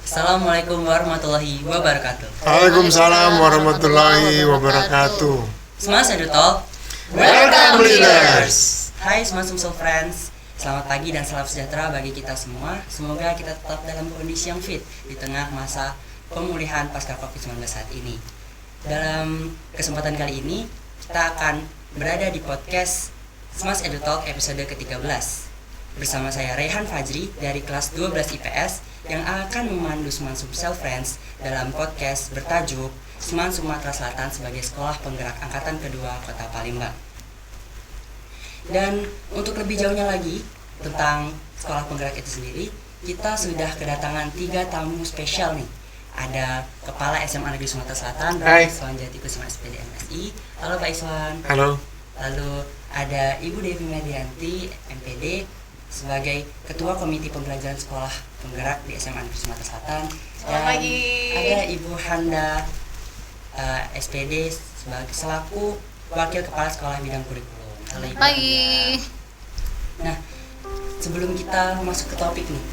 Assalamualaikum warahmatullahi wabarakatuh. Waalaikumsalam warahmatullahi wabarakatuh. Smas Edu Talk. Welcome leaders. Hai Smas Sumsel Friends. Selamat pagi dan salam sejahtera bagi kita semua. Semoga kita tetap dalam kondisi yang fit di tengah masa pemulihan pasca COVID-19 saat ini. Dalam kesempatan kali ini, kita akan berada di podcast Smas Edu Talk episode ke-13. Bersama saya Rehan Fajri dari kelas 12 IPS yang akan memandu Smas Sumsel Friends dalam podcast bertajuk Sman Sumatera Selatan sebagai sekolah penggerak angkatan kedua Kota Palembang. Dan untuk lebih jauhnya lagi tentang sekolah penggerak itu sendiri, kita sudah kedatangan 3 tamu spesial nih. Ada Kepala SMA Negeri Sumatera Selatan, Bapak Iswan Jatikusuma SPD MSI. Halo Pak Iswan. Halo. Lalu ada Ibu Devi Medianti MPD sebagai Ketua Komite Pembelajaran Sekolah Penggerak di SMA Negeri Sumatera Selatan. Selamat pagi. Ada Ibu Handa SPD sebagai selaku Wakil Kepala Sekolah Bidang Kurikulum. Halo Ibu Pagi. Handa. Nah, sebelum kita masuk ke topik nih,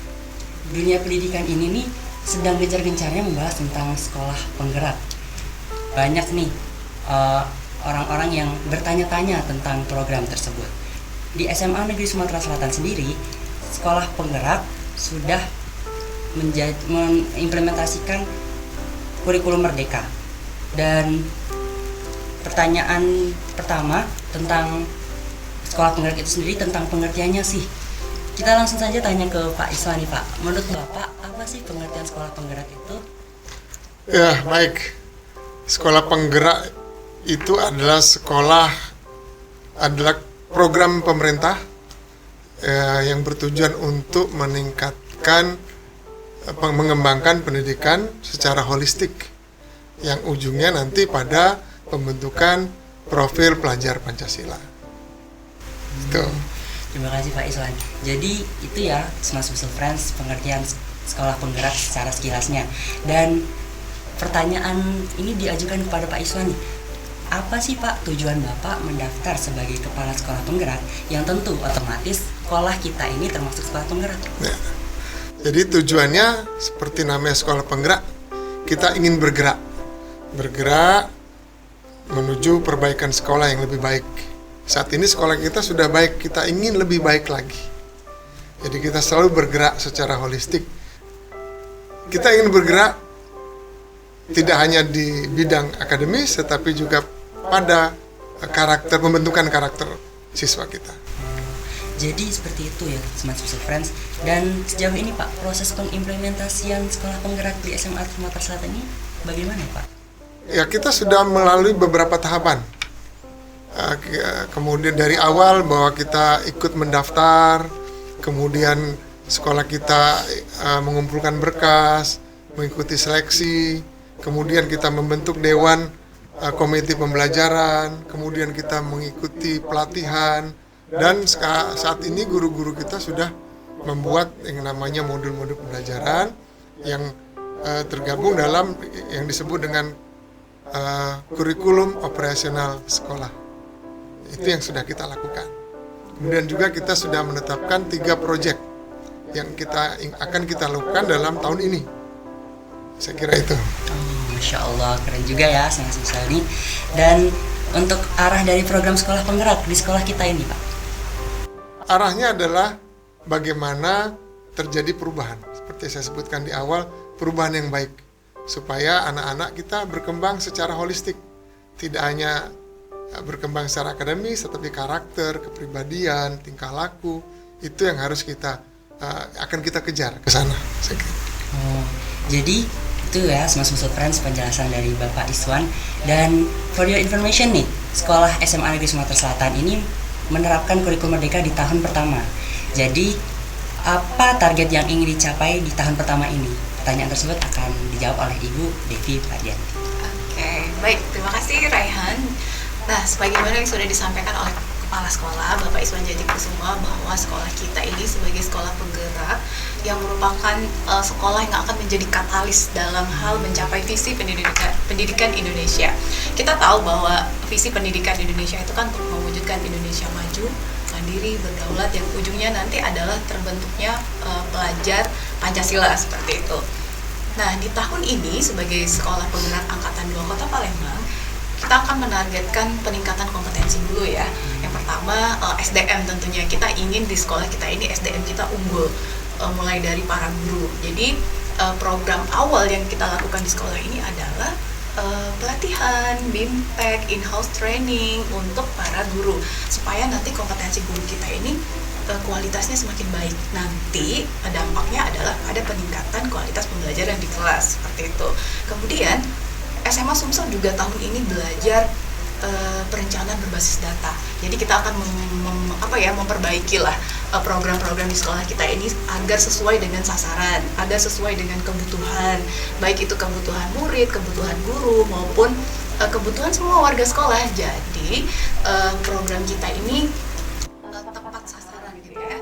dunia pendidikan ini nih sedang gencar-gencarnya membahas tentang sekolah penggerak. Banyak nih orang-orang yang bertanya-tanya tentang program tersebut. Di SMA Negeri Sumatera Selatan sendiri, sekolah penggerak sudah mengimplementasikan kurikulum merdeka. Dan pertanyaan pertama tentang sekolah penggerak itu sendiri, tentang pengertiannya sih. Kita langsung saja tanya ke Pak Iswan nih Pak. Menurut Bapak, apa sih pengertian sekolah penggerak itu? Ya, baik. Sekolah penggerak itu adalah program pemerintah yang bertujuan untuk meningkatkan, mengembangkan pendidikan secara holistik, yang ujungnya nanti pada pembentukan profil pelajar Pancasila. Itu. Terima kasih Pak Iswan. Jadi itu ya Smas Sumsel Friends pengertian sekolah penggerak secara sekilasnya. Dan pertanyaan ini diajukan kepada Pak Iswan nih. Apa sih Pak tujuan Bapak mendaftar sebagai kepala sekolah penggerak, yang tentu otomatis sekolah kita ini termasuk sekolah penggerak? Ya. Jadi tujuannya seperti namanya sekolah penggerak, kita ingin bergerak menuju perbaikan sekolah yang lebih baik. Saat ini sekolah kita sudah baik, kita ingin lebih baik lagi. Jadi kita selalu bergerak secara holistik. Kita ingin bergerak tidak hanya di bidang akademis, tetapi juga pada pembentukan karakter siswa kita. Jadi seperti itu ya Smas Sumsel Friends. Dan sejauh ini Pak, proses pengimplementasian sekolah penggerak di SMA Sumatera Selatan ini bagaimana Pak? Ya, kita sudah melalui beberapa tahapan. Kemudian dari awal bahwa kita ikut mendaftar, kemudian sekolah kita mengumpulkan berkas, mengikuti seleksi, kemudian kita membentuk dewan komite pembelajaran, kemudian kita mengikuti pelatihan, dan saat ini guru-guru kita sudah membuat yang namanya modul-modul pembelajaran yang tergabung dalam yang disebut dengan kurikulum operasional sekolah. Itu yang sudah kita lakukan. Kemudian juga kita sudah menetapkan 3 proyek yang akan kita lakukan dalam tahun ini. Saya kira itu. Masya Allah, keren juga ya Smas Sumsel ini. Dan untuk arah dari program sekolah penggerak di sekolah kita ini Pak? Arahnya adalah bagaimana terjadi perubahan. Seperti saya sebutkan di awal, perubahan yang baik. Supaya anak-anak kita berkembang secara holistik. Tidak hanya berkembang secara akademis, tetapi karakter, kepribadian, tingkah laku, itu yang harus akan kita kejar ke sana. Jadi itu ya Smas Sumsel Friends penjelasan dari Bapak Iswan. Dan for your information nih, sekolah SMA Negeri Sumatera Selatan ini menerapkan kurikulum merdeka di tahun pertama. Jadi apa target yang ingin dicapai di tahun pertama ini? Pertanyaan tersebut akan dijawab oleh Ibu Devi Medianti. Oke, baik, terima kasih Raihan. Nah, sebagaimana yang sudah disampaikan oleh Kepala Sekolah Bapak Iswan Jatikusuma, bahwa sekolah kita ini sebagai sekolah penggerak yang merupakan sekolah yang akan menjadi katalis dalam hal mencapai visi pendidikan Indonesia. Kita tahu bahwa visi pendidikan Indonesia itu kan untuk mewujudkan Indonesia maju, mandiri, berdaulat, yang ujungnya nanti adalah terbentuknya pelajar Pancasila seperti itu. Nah, di tahun ini sebagai sekolah penggerak angkatan 2 Kota Palembang, kita akan menargetkan peningkatan kompetensi dulu ya. Yang pertama SDM tentunya. Kita ingin di sekolah kita ini SDM kita unggul, mulai dari para guru. Jadi program awal yang kita lakukan di sekolah ini adalah pelatihan, BIMTEK, in-house training untuk para guru, supaya nanti kompetensi guru kita ini kualitasnya semakin baik. Nanti dampaknya adalah ada peningkatan kualitas pembelajaran di kelas, seperti itu. Kemudian SMA Sumsel juga tahun ini belajar perencanaan berbasis data. Jadi kita akan memperbaiki lah program-program di sekolah kita ini agar sesuai dengan sasaran, agar sesuai dengan kebutuhan, baik itu kebutuhan murid, kebutuhan guru maupun kebutuhan semua warga sekolah. Jadi program kita ini tepat sasaran gitu ya.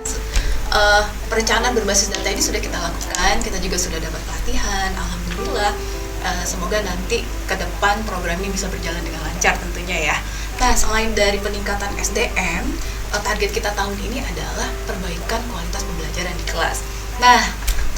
Perencanaan berbasis data ini sudah kita lakukan, kita juga sudah dapat pelatihan, alhamdulillah. Semoga nanti ke depan program ini bisa berjalan dengan lancar tentunya ya. Nah, selain dari peningkatan SDM, target kita tahun ini adalah perbaikan kualitas pembelajaran di kelas. Nah,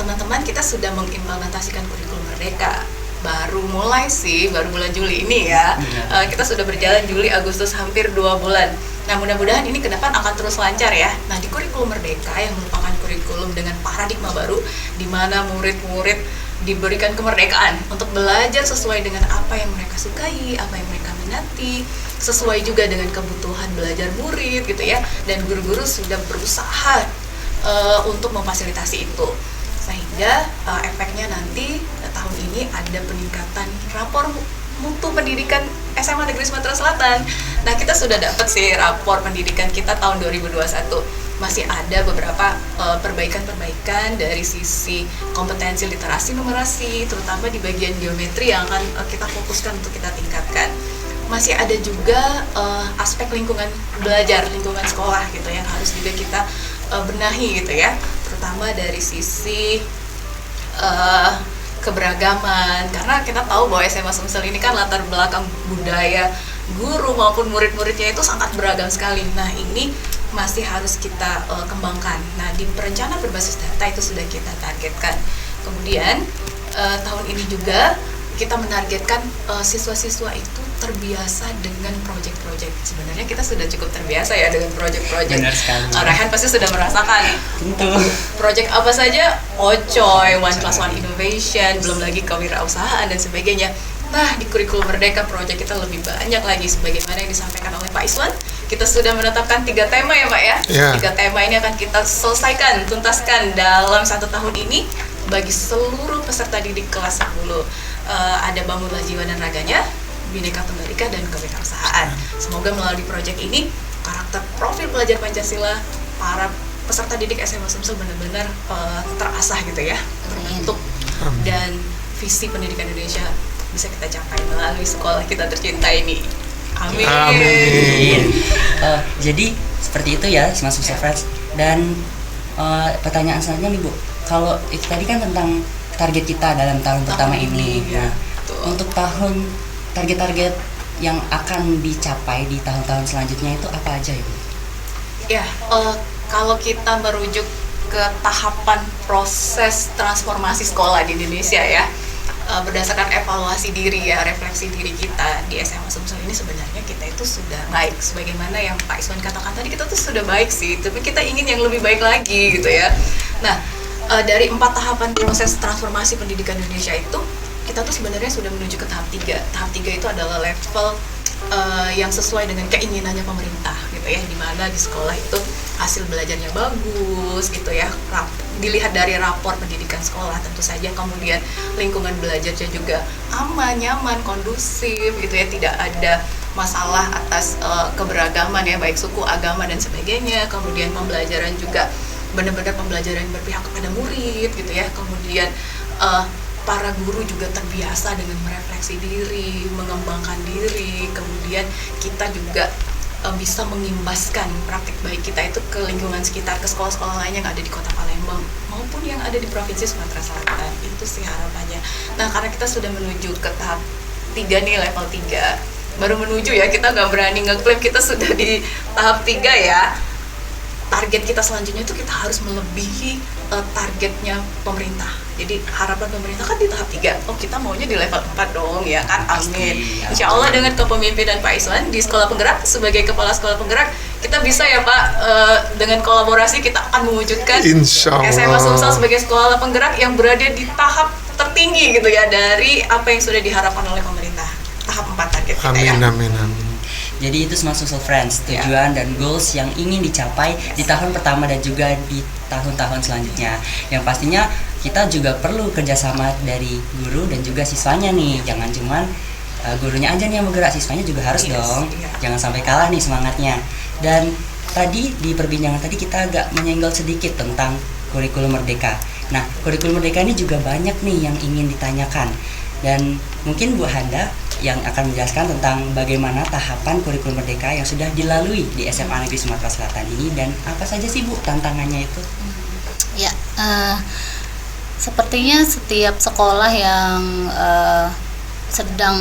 teman-teman, kita sudah mengimplementasikan kurikulum Merdeka. Baru mulai sih, baru bulan Juli ini ya. Kita sudah berjalan Juli, Agustus, hampir 2 bulan. Nah, mudah-mudahan ini ke depan akan terus lancar ya. Nah, di kurikulum Merdeka yang merupakan kurikulum dengan paradigma baru, di mana murid-murid diberikan kemerdekaan untuk belajar sesuai dengan apa yang mereka sukai, apa yang mereka minati, sesuai juga dengan kebutuhan belajar murid gitu ya. Dan guru-guru sudah berusaha untuk memfasilitasi itu, sehingga efeknya nanti tahun ini ada peningkatan rapor mutu pendidikan SMA Negeri Sumatera Selatan. Nah, kita sudah dapat sih rapor pendidikan kita tahun 2021. Masih ada beberapa perbaikan-perbaikan dari sisi kompetensi literasi numerasi, terutama di bagian geometri yang akan kita fokuskan untuk kita tingkatkan. Masih ada juga aspek lingkungan belajar, lingkungan sekolah gitu yang harus juga kita benahi gitu ya, terutama dari sisi keberagaman, karena kita tahu bahwa SMA Sumsel ini kan latar belakang budaya guru maupun murid-muridnya itu sangat beragam sekali. Nah, ini masih harus kita kembangkan. Nah, di perencanaan berbasis data itu sudah kita targetkan. Kemudian tahun ini juga kita menargetkan siswa-siswa itu terbiasa dengan proyek-proyek. Sebenarnya kita sudah cukup terbiasa ya dengan proyek-proyek. Benar sekali. Raihan pasti sudah merasakan. Tentu. Proyek apa saja? Ocoy, 1+1 Innovation, belum lagi kewirausahaan dan sebagainya. Nah, di kurikulum Merdeka proyek kita lebih banyak lagi, sebagaimana yang disampaikan oleh Pak Iswan. Kita sudah menetapkan 3 tema ya Pak ya. Yeah. 3 tema ini akan kita selesaikan, tuntaskan dalam 1 tahun ini bagi seluruh peserta didik kelas 10. Ada bangunlah jiwa dan raganya, Bhinneka Tunggal Ika, dan kewirausahaan. Semoga melalui proyek ini karakter profil pelajar Pancasila para peserta didik SMA Sumsel benar-benar terasah gitu ya, terbentuk, dan visi pendidikan Indonesia bisa kita capai melalui sekolah kita tercinta ini. Amin. Amin. Jadi seperti itu ya, Mas Sumsel Friends. Dan pertanyaan selanjutnya nih Bu, kalau itu tadi kan tentang target kita dalam tahun pertama ini. Ya, Nah, untuk target-target yang akan dicapai di tahun-tahun selanjutnya itu apa aja ya Bu? Ya, kalau kita merujuk ke tahapan proses transformasi sekolah di Indonesia ya, berdasarkan evaluasi diri ya, refleksi diri kita di SMA Sumsel ini, sebenarnya kita itu sudah baik. Sebagaimana yang Pak Iswan katakan tadi, kita tuh sudah baik sih, tapi kita ingin yang lebih baik lagi gitu ya. Nah, dari 4 tahapan proses transformasi pendidikan Indonesia itu, kita tuh sebenarnya sudah menuju ke tahap 3. Tahap 3 itu adalah level yang sesuai dengan keinginannya pemerintah gitu ya, dimana di sekolah itu hasil belajarnya bagus gitu ya, dilihat dari rapor pendidikan sekolah tentu saja, kemudian lingkungan belajarnya juga aman, nyaman, kondusif gitu ya, tidak ada masalah atas keberagaman ya, baik suku, agama dan sebagainya. Kemudian pembelajaran juga benar-benar pembelajaran yang berpihak kepada murid gitu ya, kemudian para guru juga terbiasa dengan merefleksi diri, mengembangkan diri, kemudian kita juga bisa mengimbaskan praktik baik kita itu ke lingkungan sekitar, ke sekolah-sekolah lain yang ada di Kota Palembang maupun yang ada di Provinsi Sumatera Selatan. Itu sih harapannya. Nah, karena kita sudah menuju ke tahap 3 nih, level 3, baru menuju ya, kita nggak berani ngeklaim kita sudah di tahap 3 ya. Target kita selanjutnya itu kita harus melebihi targetnya pemerintah Jadi harapan pemerintah kan di tahap 3. Oh, kita maunya di level 4 dong, ya kan? Amin. Pasti. Insya Allah dengan kepemimpinan Pak Iswan di Sekolah Penggerak, sebagai Kepala Sekolah Penggerak, kita bisa ya Pak, dengan kolaborasi kita akan mewujudkan Insya Allah. SMA Sumsel sebagai sekolah penggerak yang berada di tahap tertinggi gitu ya, dari apa yang sudah diharapkan oleh pemerintah. Tahap 4 target kita ya. Amin, amin, amin. Jadi itu semua Social Friends, tujuan dan goals yang ingin dicapai di tahun pertama dan juga di tahun-tahun selanjutnya. Yang pastinya kita juga perlu kerjasama dari guru dan juga siswanya nih. Jangan cuman gurunya aja nih yang bergerak, siswanya juga harus dong. Jangan sampai kalah nih semangatnya. Dan tadi di perbincangan tadi kita agak menyenggol sedikit tentang kurikulum merdeka. Nah, kurikulum merdeka ini juga banyak nih yang ingin ditanyakan. Dan mungkin Bu Handa yang akan menjelaskan tentang bagaimana tahapan kurikulum merdeka yang sudah dilalui di SMA Negeri Sumatera Selatan ini dan apa saja sih Bu tantangannya itu? Ya, sepertinya setiap sekolah yang sedang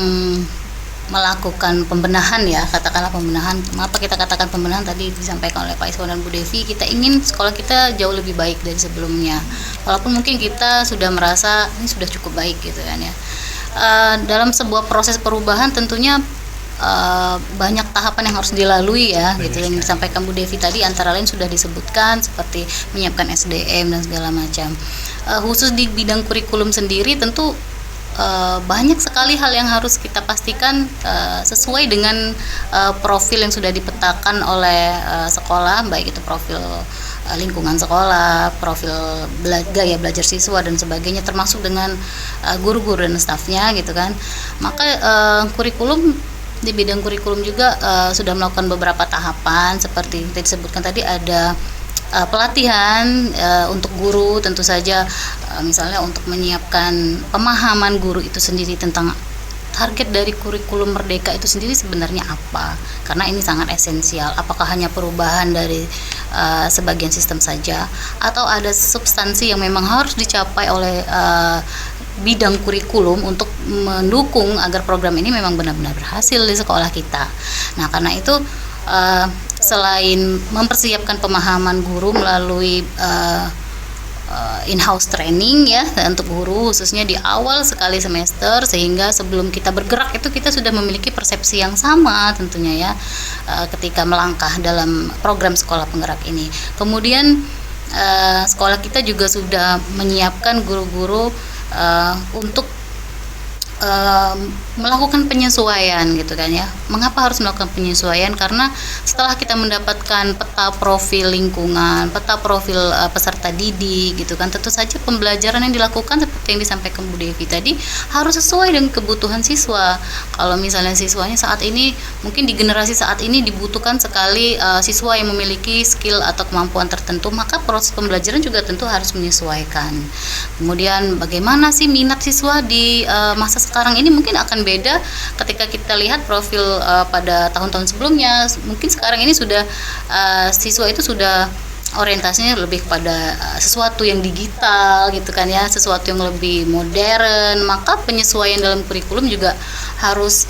melakukan pembenahan ya, katakanlah pembenahan. Mengapa kita katakan pembenahan, tadi disampaikan oleh Pak Iswan dan Bu Devi, kita ingin sekolah kita jauh lebih baik dari sebelumnya. Walaupun mungkin kita sudah merasa ini sudah cukup baik gitu kan ya. Dalam sebuah proses perubahan tentunya banyak tahapan yang harus dilalui ya. Gitu yang disampaikan Bu Devi tadi antara lain sudah disebutkan seperti menyiapkan SDM dan segala macam. Khusus di bidang kurikulum sendiri tentu banyak sekali hal yang harus kita pastikan sesuai dengan profil yang sudah dipetakan oleh sekolah, baik itu profil lingkungan sekolah, profil gaya belajar siswa dan sebagainya, termasuk dengan guru-guru dan stafnya gitu kan. Maka kurikulum, di bidang kurikulum juga sudah melakukan beberapa tahapan seperti yang disebutkan tadi. Ada pelatihan untuk guru tentu saja, misalnya untuk menyiapkan pemahaman guru itu sendiri tentang target dari kurikulum merdeka itu sendiri sebenarnya apa, karena ini sangat esensial. Apakah hanya perubahan dari sebagian sistem saja, atau ada substansi yang memang harus dicapai oleh bidang kurikulum untuk mendukung agar program ini memang benar-benar berhasil di sekolah kita. Nah, karena itu selain mempersiapkan pemahaman guru melalui in-house training ya untuk guru, khususnya di awal sekali semester, sehingga sebelum kita bergerak itu kita sudah memiliki persepsi yang sama tentunya ya ketika melangkah dalam program sekolah penggerak ini. Kemudian sekolah kita juga sudah menyiapkan guru-guru untuk melakukan penyesuaian gitu kan ya. Mengapa harus melakukan penyesuaian? Karena setelah kita mendapatkan peta profil lingkungan, peta profil peserta didik gitu kan, tentu saja pembelajaran yang dilakukan seperti yang disampaikan Bu Devi tadi harus sesuai dengan kebutuhan siswa. Kalau misalnya siswanya saat ini, mungkin di generasi saat ini dibutuhkan sekali siswa yang memiliki skill atau kemampuan tertentu, maka proses pembelajaran juga tentu harus menyesuaikan. Kemudian bagaimana sih minat siswa di masa sekarang ini mungkin akan beda ketika kita lihat profil pada tahun-tahun sebelumnya. Mungkin sekarang ini sudah siswa itu sudah orientasinya lebih kepada sesuatu yang digital gitu kan ya, sesuatu yang lebih modern. Maka penyesuaian dalam kurikulum juga harus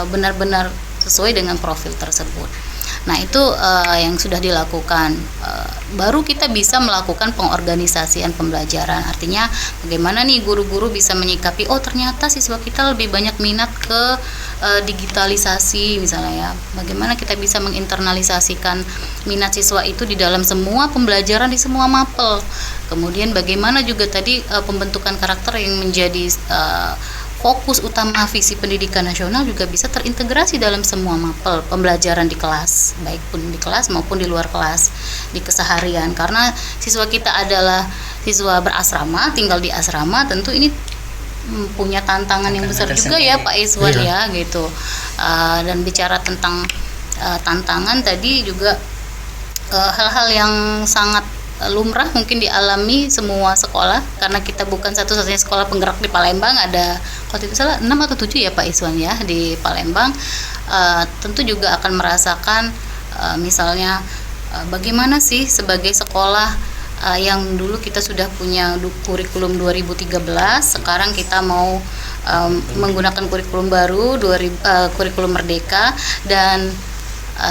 benar-benar sesuai dengan profil tersebut. Nah, itu yang sudah dilakukan. Baru kita bisa melakukan pengorganisasian pembelajaran. Artinya bagaimana nih guru-guru bisa menyikapi, oh ternyata siswa kita lebih banyak minat ke digitalisasi misalnya ya. Bagaimana kita bisa menginternalisasikan minat siswa itu di dalam semua pembelajaran di semua mapel. Kemudian bagaimana juga tadi pembentukan karakter yang menjadi fokus utama visi pendidikan nasional juga bisa terintegrasi dalam semua mapel pembelajaran di kelas, baik pun di kelas maupun di luar kelas, di keseharian. Karena siswa kita adalah siswa berasrama, tinggal di asrama, tentu ini punya tantangan yang besar juga ya Pak Iswan ya gitu. Dan bicara tentang tantangan tadi juga hal-hal yang sangat lumrah mungkin dialami semua sekolah, karena kita bukan satu-satunya sekolah penggerak di Palembang. Ada kalau tidak salah 6 atau 7 ya Pak Iswan ya di Palembang. Tentu juga akan merasakan misalnya bagaimana sih sebagai sekolah yang dulu kita sudah punya kurikulum 2013, sekarang kita mau menggunakan kurikulum baru kurikulum merdeka, dan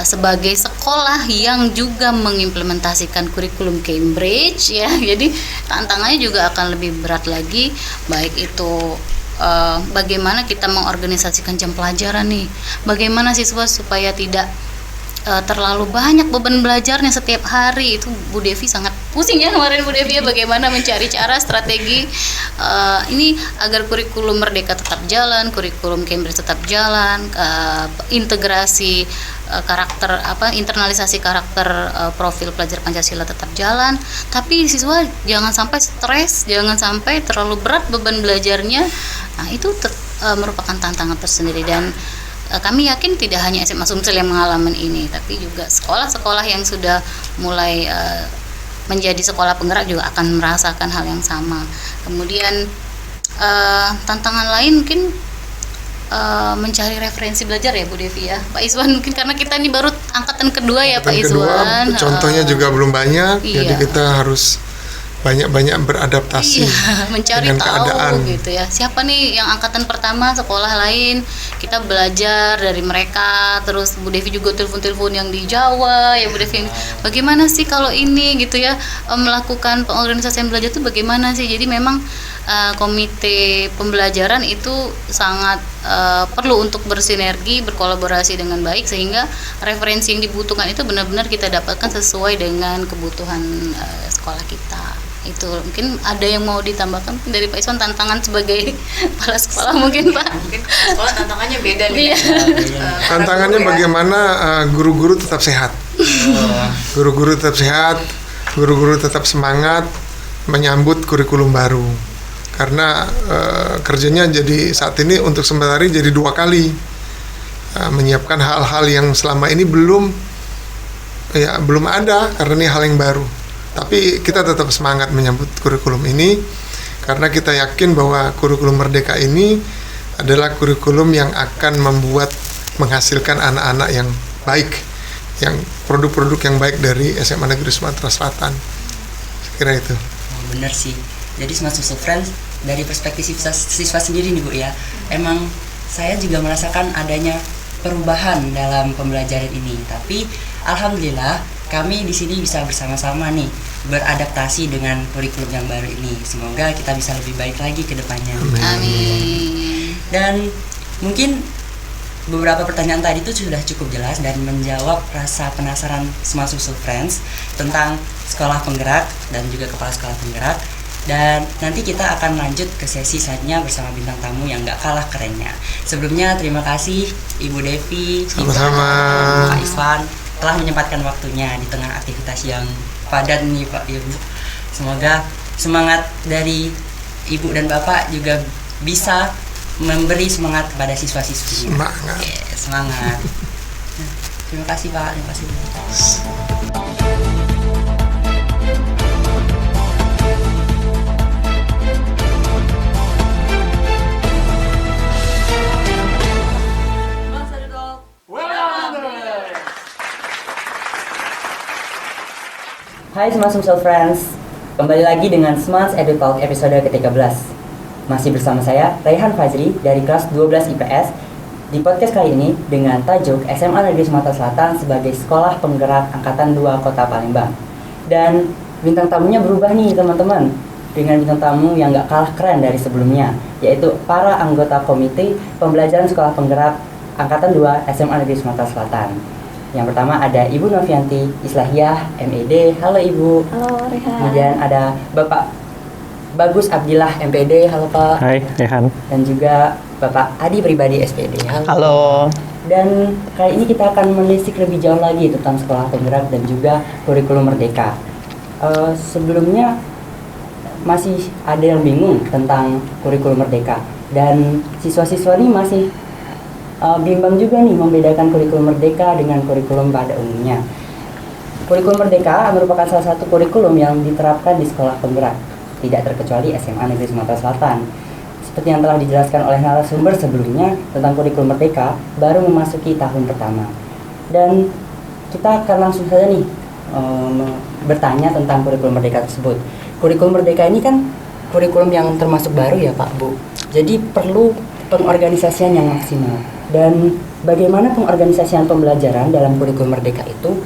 sebagai sekolah yang juga mengimplementasikan kurikulum Cambridge ya, jadi tantangannya juga akan lebih berat lagi, baik itu bagaimana kita mengorganisasikan jam pelajaran nih, bagaimana siswa supaya tidak terlalu banyak beban belajarnya setiap hari. Itu Bu Devi sangat pusing ya kemarin Bu Devi ya, bagaimana mencari cara strategi ini agar kurikulum Merdeka tetap jalan, kurikulum Cambridge tetap jalan, integrasi karakter internalisasi karakter profil pelajar Pancasila tetap jalan, tapi siswa jangan sampai stres, jangan sampai terlalu berat beban belajarnya. Nah, itu merupakan tantangan tersendiri, dan kami yakin tidak hanya SMA Sumsel yang mengalami ini, tapi juga sekolah-sekolah yang sudah mulai menjadi sekolah penggerak juga akan merasakan hal yang sama. Kemudian tantangan lain mungkin mencari referensi belajar ya Bu Devi ya, Pak Iswan, mungkin karena kita ini baru angkatan kedua ya Pak Iswan. Contohnya juga belum banyak, iya. jadi kita harus banyak-banyak beradaptasi, mencari dengan tahu keadaan. gitu ya, siapa nih yang angkatan pertama sekolah lain, kita belajar dari mereka. Terus Bu Devi juga telepon-telepon yang di Jawa ya Bu Devi, bagaimana sih kalau ini gitu ya, melakukan pengorganisasian belajar itu bagaimana sih. Jadi memang komite pembelajaran itu sangat perlu untuk bersinergi, berkolaborasi dengan baik, sehingga referensi yang dibutuhkan itu benar-benar kita dapatkan sesuai dengan kebutuhan sekolah kita. Itu mungkin ada yang mau ditambahkan dari Pak Iswan, tantangan sebagai kepala sekolah mungkin Pak. Mungkin sekolah tantangannya beda nih. Tantangannya bagaimana guru-guru tetap sehat, guru-guru tetap sehat, guru-guru tetap semangat menyambut kurikulum baru, karena kerjanya jadi saat ini untuk sementara jadi 2 kali, menyiapkan hal-hal yang selama ini belum ada, karena ini hal yang baru. Tapi kita tetap semangat menyambut kurikulum ini, karena kita yakin bahwa kurikulum Merdeka ini adalah kurikulum yang akan menghasilkan anak-anak yang baik, yang produk-produk yang baik dari SMA Negeri Sumatera Selatan. Saya kira itu. Benar sih. Jadi Smart Social Friends, dari perspektif siswa sendiri nih Bu ya, emang saya juga merasakan adanya perubahan dalam pembelajaran ini. Tapi alhamdulillah kami di sini bisa bersama-sama nih beradaptasi dengan kurikulum yang baru ini. Semoga kita bisa lebih baik lagi ke depannya. Amin. Dan mungkin beberapa pertanyaan tadi itu sudah cukup jelas dan menjawab rasa penasaran Smart Social Friends tentang sekolah penggerak dan juga kepala sekolah penggerak. Dan nanti kita akan lanjut ke sesi selanjutnya bersama bintang tamu yang gak kalah kerennya. Sebelumnya terima kasih Ibu Devi, Sama-sama. Pak Iswan telah menyempatkan waktunya di tengah aktivitas yang padat nih Pak Ibu. Semoga semangat dari Ibu dan Bapak juga bisa memberi semangat kepada siswa-siswinya. Semangat. Semangat. Terima kasih Pak, terima kasih. Hai Smart Social Friends, kembali lagi dengan Smart Edu Talk episode ke-13. Masih bersama saya, Raihan Fajri dari kelas 12 IPS. Di podcast kali ini dengan tajuk SMA Negeri Sumatera Selatan sebagai sekolah penggerak Angkatan 2 Kota Palembang. Dan bintang tamunya berubah nih teman-teman, dengan bintang tamu yang gak kalah keren dari sebelumnya, yaitu para anggota komite pembelajaran sekolah penggerak Angkatan 2 SMA Negeri Sumatera Selatan. Yang pertama ada Ibu Novianti Islahiyah, MED. Halo Ibu. Halo Rehan. Kemudian ada Bapak Bagus Abdillah, MPD. Halo Pak. Hai Rehan. Dan juga Bapak Adi Pribadi, SPD. Halo. Halo. Dan kali ini kita akan menelisik lebih jauh lagi tentang sekolah penggerak dan juga kurikulum Merdeka. Sebelumnya masih ada yang bingung tentang kurikulum Merdeka, dan siswa-siswa ini masih bimbang juga nih membedakan kurikulum Merdeka dengan kurikulum pada umumnya. Kurikulum Merdeka merupakan salah satu kurikulum yang diterapkan di sekolah penggerak, tidak terkecuali SMA Negeri Sumatera Selatan. Seperti yang telah dijelaskan oleh narasumber sebelumnya tentang kurikulum Merdeka, baru memasuki tahun pertama. Dan kita akan langsung saja nih bertanya tentang kurikulum Merdeka tersebut. Kurikulum Merdeka ini kan kurikulum yang termasuk baru ya Pak Bu. Jadi perlu pengorganisasian yang maksimal. Dan bagaimana pengorganisasian pembelajaran dalam kurikulum Merdeka itu,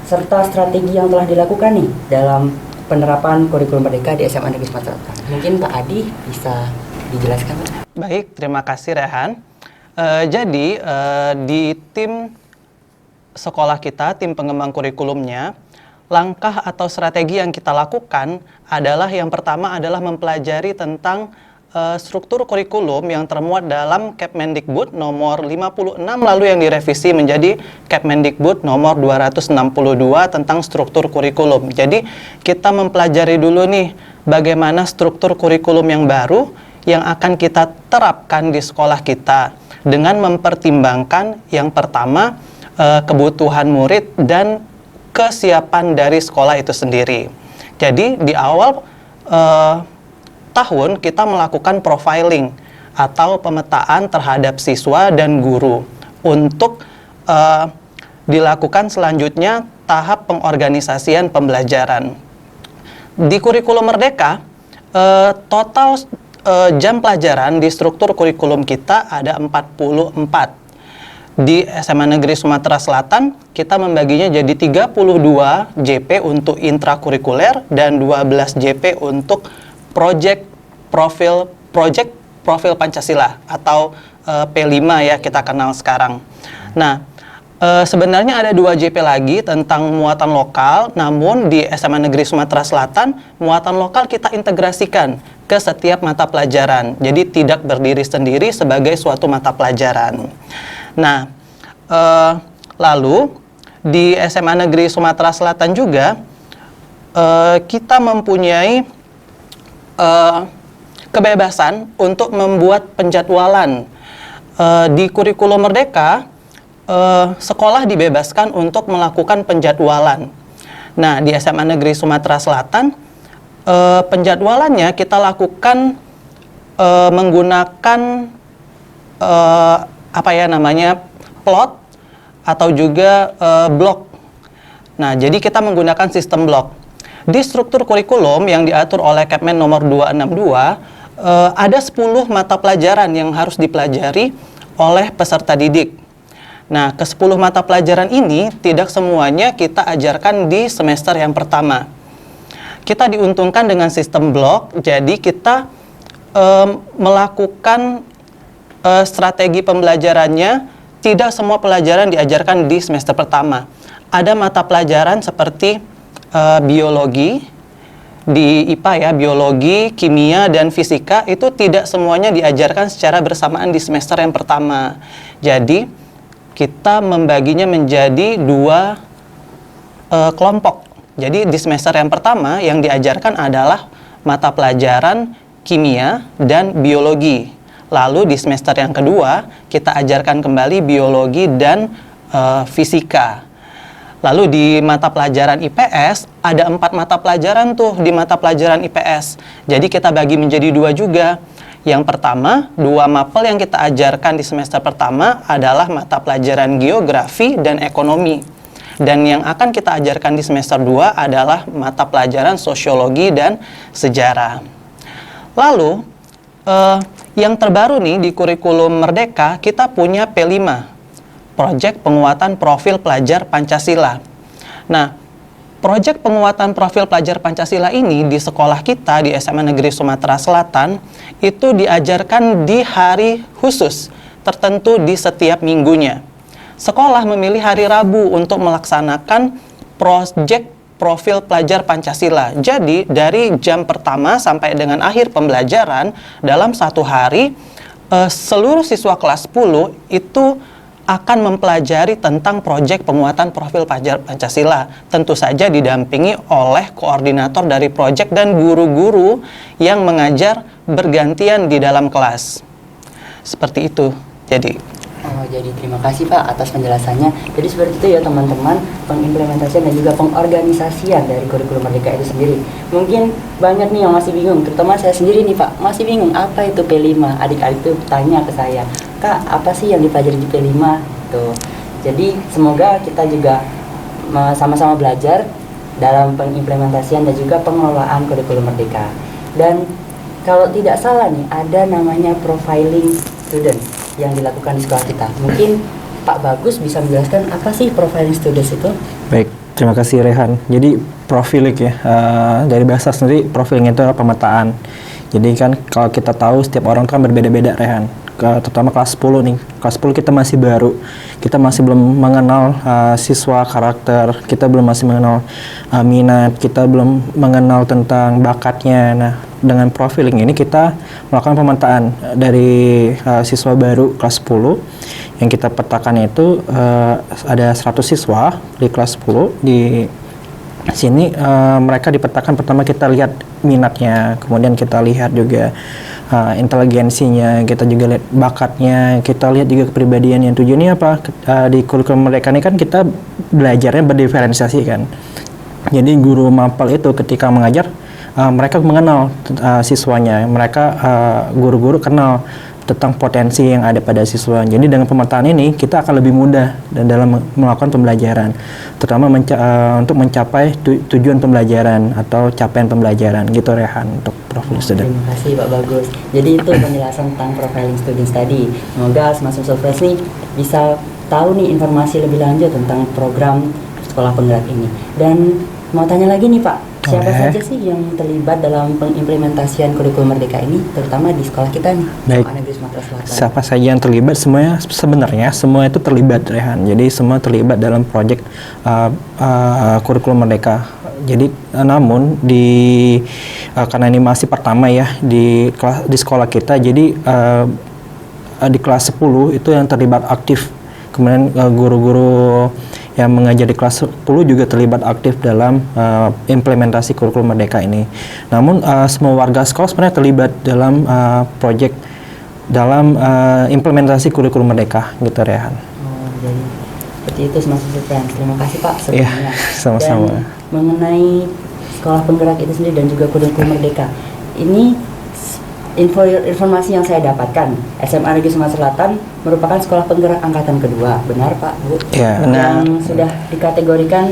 serta strategi yang telah dilakukan nih dalam penerapan kurikulum Merdeka di SMA Negeri Sumatera Selatan. Mungkin Pak Adi bisa dijelaskan, Pak? Baik, terima kasih Rehan. Jadi di tim sekolah kita, tim pengembang kurikulumnya, langkah atau strategi yang kita lakukan adalah yang pertama adalah mempelajari tentang struktur kurikulum yang termuat dalam Kepmendikbud nomor 56 lalu yang direvisi menjadi Kepmendikbud nomor 262 tentang struktur kurikulum. Jadi kita mempelajari dulu nih bagaimana struktur kurikulum yang baru yang akan kita terapkan di sekolah kita dengan mempertimbangkan yang pertama kebutuhan murid dan kesiapan dari sekolah itu sendiri. Jadi di awal tahun kita melakukan profiling atau pemetaan terhadap siswa dan guru untuk dilakukan selanjutnya tahap pengorganisasian pembelajaran. Di kurikulum Merdeka, total jam pelajaran di struktur kurikulum kita ada 44. Di SMA Negeri Sumatera Selatan, kita membaginya jadi 32 JP untuk intrakurikuler dan 12 JP untuk project profil Pancasila atau P5 ya kita kenal sekarang. Nah, sebenarnya ada 2 JP lagi tentang muatan lokal, namun di SMA Negeri Sumatera Selatan, muatan lokal kita integrasikan ke setiap mata pelajaran. Jadi tidak berdiri sendiri sebagai suatu mata pelajaran. Nah, lalu di SMA Negeri Sumatera Selatan juga kita mempunyai kebebasan untuk membuat penjadwalan. Di kurikulum Merdeka, sekolah dibebaskan untuk melakukan penjadwalan. Nah, di SMA Negeri Sumatera Selatan, penjadwalannya kita lakukan menggunakan plot atau juga blok. Nah, jadi kita menggunakan sistem blok. Di struktur kurikulum yang diatur oleh Kepmen nomor 262, ada 10 mata pelajaran yang harus dipelajari oleh peserta didik. Nah, ke-10 mata pelajaran ini tidak semuanya kita ajarkan di semester yang pertama. Kita diuntungkan dengan sistem blok, jadi kita melakukan strategi pembelajarannya, tidak semua pelajaran diajarkan di semester pertama. Ada mata pelajaran seperti biologi, di IPA ya, biologi, kimia, dan fisika itu tidak semuanya diajarkan secara bersamaan di semester yang pertama. Jadi, kita membaginya menjadi 2 kelompok. Jadi, di semester yang pertama yang diajarkan adalah mata pelajaran kimia dan biologi. Lalu di semester yang kedua, kita ajarkan kembali biologi dan fisika. Lalu di mata pelajaran IPS, ada 4 mata pelajaran tuh di mata pelajaran IPS. Jadi kita bagi menjadi 2 juga. Yang pertama, 2 mapel yang kita ajarkan di semester pertama adalah mata pelajaran geografi dan ekonomi. Dan yang akan kita ajarkan di semester 2 adalah mata pelajaran sosiologi dan sejarah. Lalu, yang terbaru nih di kurikulum Merdeka, kita punya P5. Proyek Penguatan Profil Pelajar Pancasila. Nah, proyek penguatan profil pelajar Pancasila ini di sekolah kita di SMA Negeri Sumatera Selatan itu diajarkan di hari khusus tertentu di setiap minggunya. Sekolah memilih hari Rabu untuk melaksanakan proyek profil pelajar Pancasila. Jadi, dari jam pertama sampai dengan akhir pembelajaran dalam 1 hari, seluruh siswa kelas 10 itu akan mempelajari tentang proyek penguatan profil pelajar Pancasila. Tentu saja didampingi oleh koordinator dari proyek dan guru-guru yang mengajar bergantian di dalam kelas. Seperti itu. Jadi terima kasih Pak atas penjelasannya. Jadi seperti itu ya teman-teman, pengimplementasian dan juga pengorganisasian dari kurikulum Merdeka itu sendiri. Mungkin banyak nih yang masih bingung, terutama saya sendiri nih Pak, masih bingung apa itu P5. Adik-adik tuh tanya ke saya, Kak, apa sih yang dipelajari di P5? Tuh. Jadi semoga kita juga sama-sama belajar dalam pengimplementasian dan juga pengelolaan kurikulum Merdeka. Dan kalau tidak salah nih, ada namanya profiling student. yang dilakukan di sekolah kita. Mungkin Pak Bagus bisa menjelaskan apa sih profiling students itu? Baik, terima kasih Rehan. Jadi profiling ya, dari bahasa sendiri profiling itu adalah pemetaan. Jadi kan kalau kita tahu setiap orang itu kan berbeda-beda Rehan. Terutama kelas 10 nih. Kelas 10 kita masih baru. Kita masih belum mengenal siswa, karakter. Kita belum masih mengenal minat. Kita belum mengenal tentang bakatnya. Nah, dengan profiling ini kita melakukan pemetaan dari siswa baru kelas 10. Yang kita petakan itu ada 100 siswa di kelas 10. Di sini mereka dipetakan, pertama kita lihat minatnya, kemudian kita lihat juga inteligensinya, kita juga lihat bakatnya, kita lihat juga kepribadiannya. Tujuannya apa? Di kurikulum mereka ini kan kita belajarnya berdiferensiasi kan. Jadi guru mapel itu ketika mengajar mereka mengenal siswanya, mereka guru-guru kenal tentang potensi yang ada pada siswa. Jadi dengan pemetaan ini kita akan lebih mudah dan dalam melakukan pembelajaran, terutama untuk mencapai tujuan pembelajaran atau capaian pembelajaran gitu Rehan untuk profil student. Terima kasih Pak Bagus. Jadi itu penjelasan tentang profiling students tadi. Semoga semua surprise nih bisa tahu nih informasi lebih lanjut tentang program sekolah penggerak ini. Dan mau tanya lagi nih Pak, siapa saja sih yang terlibat dalam pengimplementasian kurikulum Merdeka ini, terutama di sekolah kita nih, Baik. SMA Negeri Sumatera Selatan? Siapa saja yang terlibat? Semuanya sebenarnya semua itu terlibat Rehan. Jadi semua terlibat dalam proyek kurikulum Merdeka. Jadi namun karena ini masih pertama ya di sekolah kita, jadi di kelas 10 itu yang terlibat aktif. Kemudian guru-guru yang mengajar di kelas 10 juga terlibat aktif dalam implementasi kurikulum Merdeka ini. Namun semua warga sekolah sebenarnya terlibat dalam proyek dalam implementasi kurikulum Merdeka gitu Rehan. Oh, jadi seperti itu semua friends. Terima kasih Pak sebelumnya. Iya, sama-sama. Dan mengenai sekolah penggerak itu sendiri dan juga kurikulum Merdeka, ini informasi yang saya dapatkan, SMA Negeri Sumatera Selatan merupakan sekolah penggerak angkatan kedua, benar Pak Bu? Ya, benar. Yang sudah dikategorikan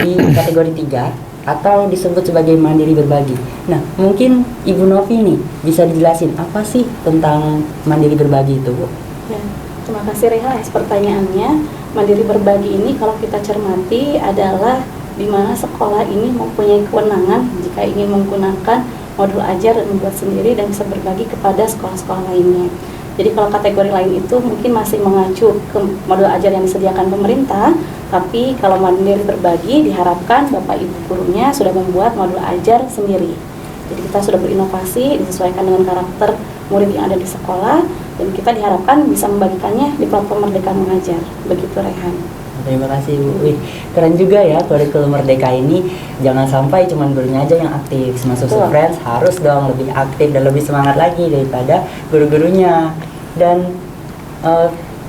di kategori 3 atau disebut sebagai mandiri berbagi. Nah, mungkin Ibu Novi nih bisa dijelasin apa sih tentang mandiri berbagi itu, Bu? Ya, terima kasih Reha atas pertanyaannya. Mandiri berbagi ini kalau kita cermati adalah di mana sekolah ini mempunyai kewenangan jika ingin menggunakan modul ajar dan membuat sendiri dan bisa berbagi kepada sekolah-sekolah lainnya. Jadi kalau kategori lain itu mungkin masih mengacu ke modul ajar yang disediakan pemerintah, tapi kalau mandiri berbagi diharapkan Bapak Ibu gurunya sudah membuat modul ajar sendiri. Jadi kita sudah berinovasi disesuaikan dengan karakter murid yang ada di sekolah dan kita diharapkan bisa membagikannya di platform Merdeka Mengajar. Begitu Rehan. Terima kasih Bu. Wih, keren juga ya kurikulum Merdeka ini. Jangan sampai cuma gurunya aja yang aktif. Semua friends harus dong lebih aktif dan lebih semangat lagi daripada guru-gurunya. Dan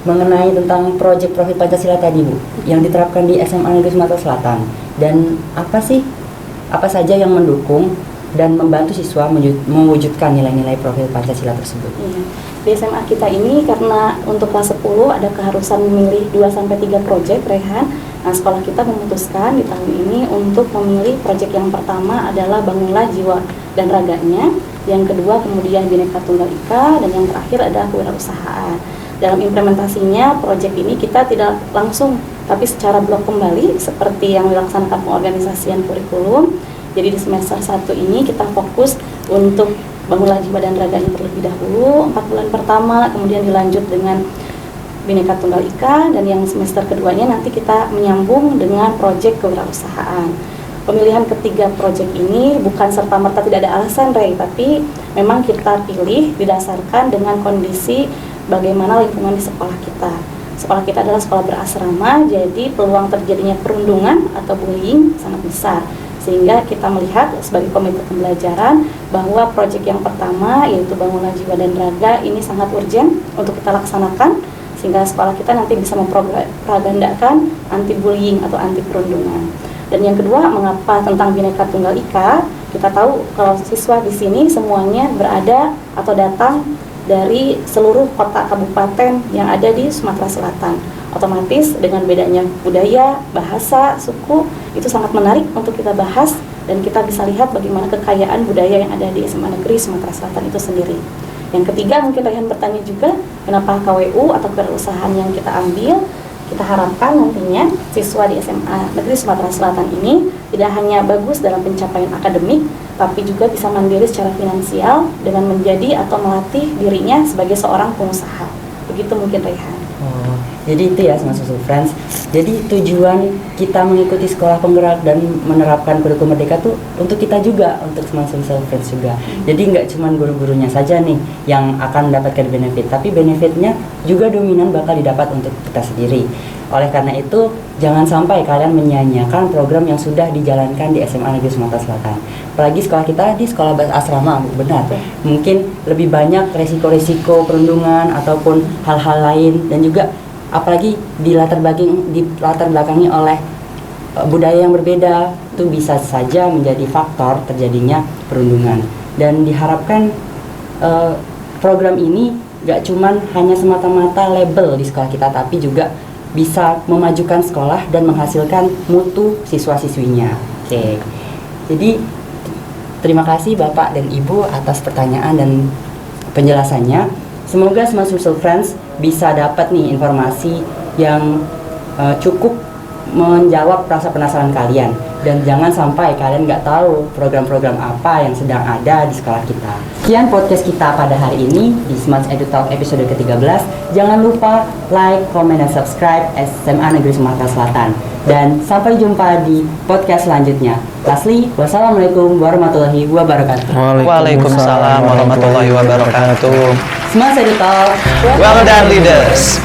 mengenai tentang proyek profil Pancasila tadi Bu, yang diterapkan di SMA Negeri Sumatera Selatan, dan apa saja yang mendukung dan membantu siswa mewujudkan nilai-nilai profil Pancasila tersebut. Iya. Di SMA kita ini karena untuk kelas 10 ada keharusan memilih 2-3 proyek Rehan. Nah, sekolah kita memutuskan di tahun ini untuk memilih proyek yang pertama adalah Bangunlah Jiwa dan Raganya, yang kedua kemudian Bhinneka Tunggal Ika, dan yang terakhir adalah kewirausahaan. Dalam implementasinya proyek ini kita tidak langsung tapi secara blok kembali seperti yang dilaksanakan pengorganisasian kurikulum. Jadi di semester 1 ini kita fokus untuk Bangunlah Jiwa dan Raganya terlebih dahulu 4 bulan pertama, kemudian dilanjut dengan Bhinneka Tunggal Ika, dan yang semester keduanya nanti kita menyambung dengan proyek kewirausahaan. Pemilihan ketiga proyek ini bukan serta-merta tidak ada alasan Ray, tapi memang kita pilih didasarkan dengan kondisi bagaimana lingkungan di sekolah kita. Sekolah kita adalah sekolah berasrama, jadi peluang terjadinya perundungan atau bullying sangat besar. Sehingga kita melihat sebagai komite pembelajaran bahwa proyek yang pertama yaitu Bangunlah Jiwa dan Raga ini sangat urgent untuk kita laksanakan sehingga sekolah kita nanti bisa mempropagandakan anti bullying atau anti perundungan. Dan yang kedua, mengapa tentang Bhinneka Tunggal Ika? Kita tahu kalau siswa di sini semuanya berada atau datang dari seluruh kota kabupaten yang ada di Sumatera Selatan. Otomatis dengan bedanya budaya, bahasa, suku, itu sangat menarik untuk kita bahas dan kita bisa lihat bagaimana kekayaan budaya yang ada di SMA Negeri Sumatera Selatan itu sendiri. Yang ketiga, mungkin Raihan bertanya juga, kenapa KWU atau kewirausahaan yang kita ambil? Kita harapkan nantinya siswa di SMA Negeri Sumatera Selatan ini tidak hanya bagus dalam pencapaian akademik, tapi juga bisa mandiri secara finansial dengan menjadi atau melatih dirinya sebagai seorang pengusaha. Begitu mungkin Raihan. Oh, jadi itu ya Smart Social Friends. Jadi tujuan kita mengikuti sekolah penggerak dan menerapkan kurikulum merdeka tuh untuk kita juga, untuk Smart Social Friends juga. Jadi nggak cuma guru-gurunya saja nih yang akan mendapatkan benefit, tapi benefitnya juga dominan bakal didapat untuk kita sendiri. Oleh karena itu, jangan sampai kalian menyia-nyiakan program yang sudah dijalankan di SMA Negeri Sumatera Selatan. Apalagi sekolah kita di sekolah asrama, benar. Mungkin lebih banyak resiko-resiko perundungan ataupun hal-hal lain, dan juga apalagi dilatar belakangi oleh budaya yang berbeda, itu bisa saja menjadi faktor terjadinya perundungan. Dan diharapkan program ini gak cuman hanya semata-mata label di sekolah kita, tapi juga bisa memajukan sekolah dan menghasilkan mutu siswa-siswinya. Oke. Jadi terima kasih Bapak dan Ibu atas pertanyaan dan penjelasannya. Semoga Smart Social Friends bisa dapat nih informasi yang cukup menjawab rasa penasaran kalian, dan jangan sampai kalian nggak tahu program-program apa yang sedang ada di sekolah kita. Sekian podcast kita pada hari ini di Smart Edu Talk episode ke-13. Jangan lupa like, comment, dan subscribe SMA Negeri Sumatera Selatan. Dan sampai jumpa di podcast selanjutnya. Lastly, wassalamualaikum warahmatullahi wabarakatuh. Waalaikumsalam warahmatullahi wabarakatuh. Smart Edu Talk, Well done leaders.